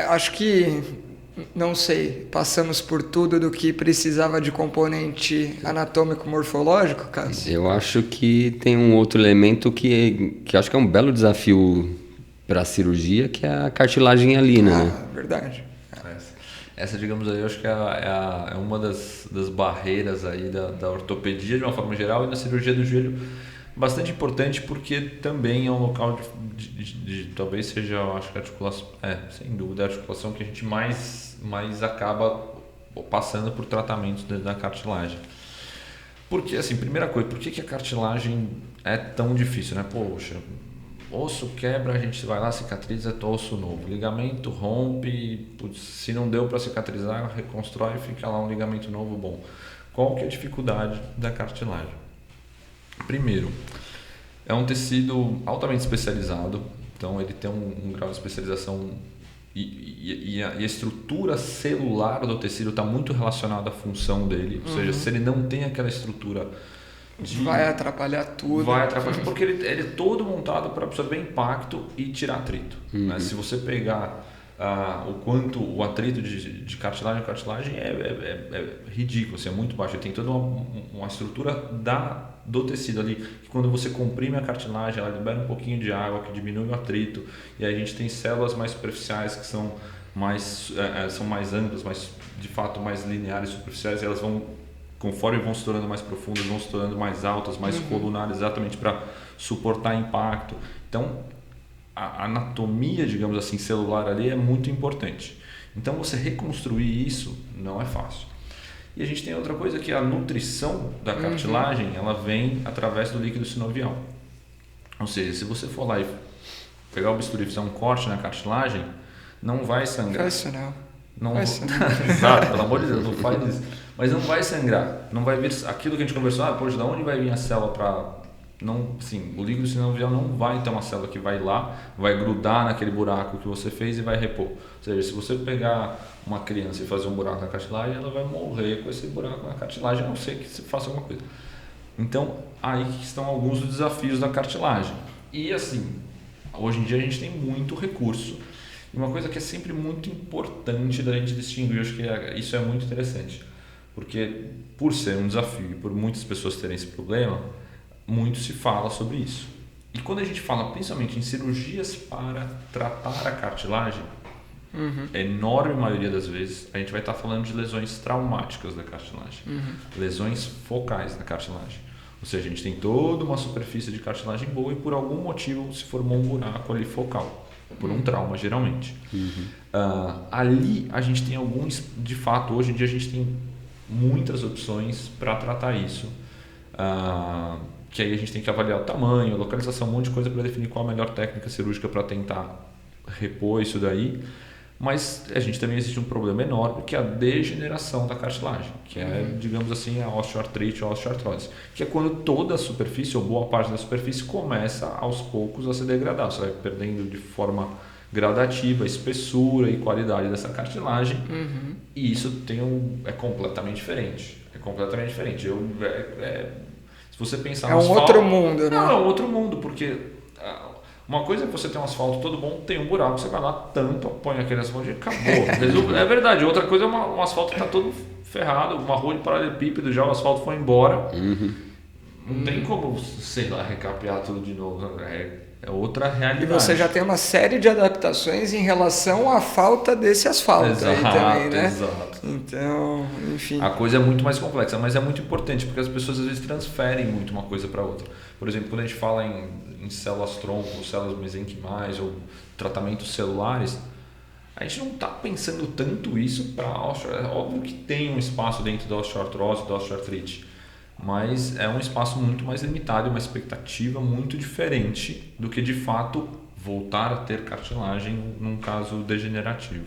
Acho que, não sei, passamos por tudo do que precisava de componente anatômico-morfológico, Cássio? Eu acho que tem um outro elemento que acho que é um belo desafio para a cirurgia, que é a cartilagem hialina, né? Verdade. Essa, digamos aí, eu acho que é uma das barreiras aí da ortopedia de uma forma geral e na cirurgia do joelho bastante importante, porque também é um local de talvez seja, eu acho que a articulação, sem dúvida, a articulação que a gente mais acaba passando por tratamentos da cartilagem. Porque, assim, primeira coisa, por que a cartilagem é tão difícil, né? Poxa, osso quebra, a gente vai lá, cicatriza, osso novo. Ligamento rompe, putz, se não deu para cicatrizar, reconstrói e fica lá um ligamento novo bom. Qual que é a dificuldade da cartilagem? Primeiro, é um tecido altamente especializado, então ele tem um grau de especialização e a estrutura celular do tecido está muito relacionada à função dele, ou seja, se ele não tem aquela estrutura vai atrapalhar tudo. Vai atrapalhar, porque ele é todo montado para absorver impacto e tirar atrito. Né? Se você pegar o quanto o atrito de cartilagem a cartilagem é ridículo, assim, é muito baixo. Ele tem toda uma estrutura do tecido ali, que quando você comprime a cartilagem, ela libera um pouquinho de água, que diminui o atrito, e a gente tem células mais superficiais que são mais amplas, mas de fato mais lineares, superficiais, e elas vão, conforme vão se tornando mais profundas, vão se tornando mais altas, mais colunares, exatamente para suportar impacto. Então, a anatomia, digamos assim, celular ali é muito importante. Então, você reconstruir isso não é fácil. E a gente tem outra coisa, que a nutrição da cartilagem, ela vem através do líquido sinovial. Ou seja, se você for lá e pegar o bisturi e fizer um corte na cartilagem, não vai sangrar. Faz isso não. Exato, pelo amor de Deus, não faz isso. Mas não vai sangrar, não vai vir aquilo que a gente conversou, poxa, de onde vai vir a célula para... Não, sim, o líquido sinovial não vai ter uma célula que vai lá, vai grudar naquele buraco que você fez e vai repor. Ou seja, se você pegar uma criança e fazer um buraco na cartilagem, ela vai morrer com esse buraco na cartilagem, a não ser que você faça alguma coisa. Então, aí que estão alguns dos desafios da cartilagem. E assim, hoje em dia a gente tem muito recurso. E uma coisa que é sempre muito importante da gente distinguir, acho que isso é muito interessante. Porque por ser um desafio e por muitas pessoas terem esse problema, muito se fala sobre isso. E quando a gente fala principalmente em cirurgias para tratar a cartilagem, a enorme maioria das vezes a gente vai estar falando de lesões traumáticas da cartilagem, lesões focais da cartilagem. Ou seja, a gente tem toda uma superfície de cartilagem boa e por algum motivo se formou um buraco ali focal, por um trauma geralmente. Ali a gente tem alguns, de fato, hoje em dia a gente tem muitas opções para tratar isso. Que aí a gente tem que avaliar o tamanho, a localização, um monte de coisa para definir qual a melhor técnica cirúrgica para tentar repor isso daí. Mas a gente também existe um problema enorme, que é a degeneração da cartilagem, que é, digamos assim, a osteoartrite ou a osteoartrose, que é quando toda a superfície, ou boa parte da superfície, começa aos poucos a se degradar. Você vai perdendo de forma gradativa a espessura e qualidade dessa cartilagem, e isso é completamente diferente. É completamente diferente. Se você pensar no asfalto, outro mundo, né? Não, é um outro mundo, porque uma coisa é que você tem um asfalto todo bom, tem um buraco, você vai lá, tampa, põe aquele asfalto e acabou. É verdade. Outra coisa é um asfalto que está todo ferrado, uma rua de paralelepípedo, já o asfalto foi embora. Não tem como, sei lá, recapear tudo de novo. É outra realidade. E você já tem uma série de adaptações em relação à falta desse asfalto aí também, né? Exato. Então, enfim. A coisa é muito mais complexa, mas é muito importante, porque as pessoas às vezes transferem muito uma coisa para outra. Por exemplo, quando a gente fala em células tronco, células mesenquimais ou tratamentos celulares, a gente não está pensando tanto isso para osteoartrose. É óbvio que tem um espaço dentro da osteoartrose, da osteoartrite, mas é um espaço muito mais limitado e uma expectativa muito diferente do que de fato voltar a ter cartilagem num caso degenerativo.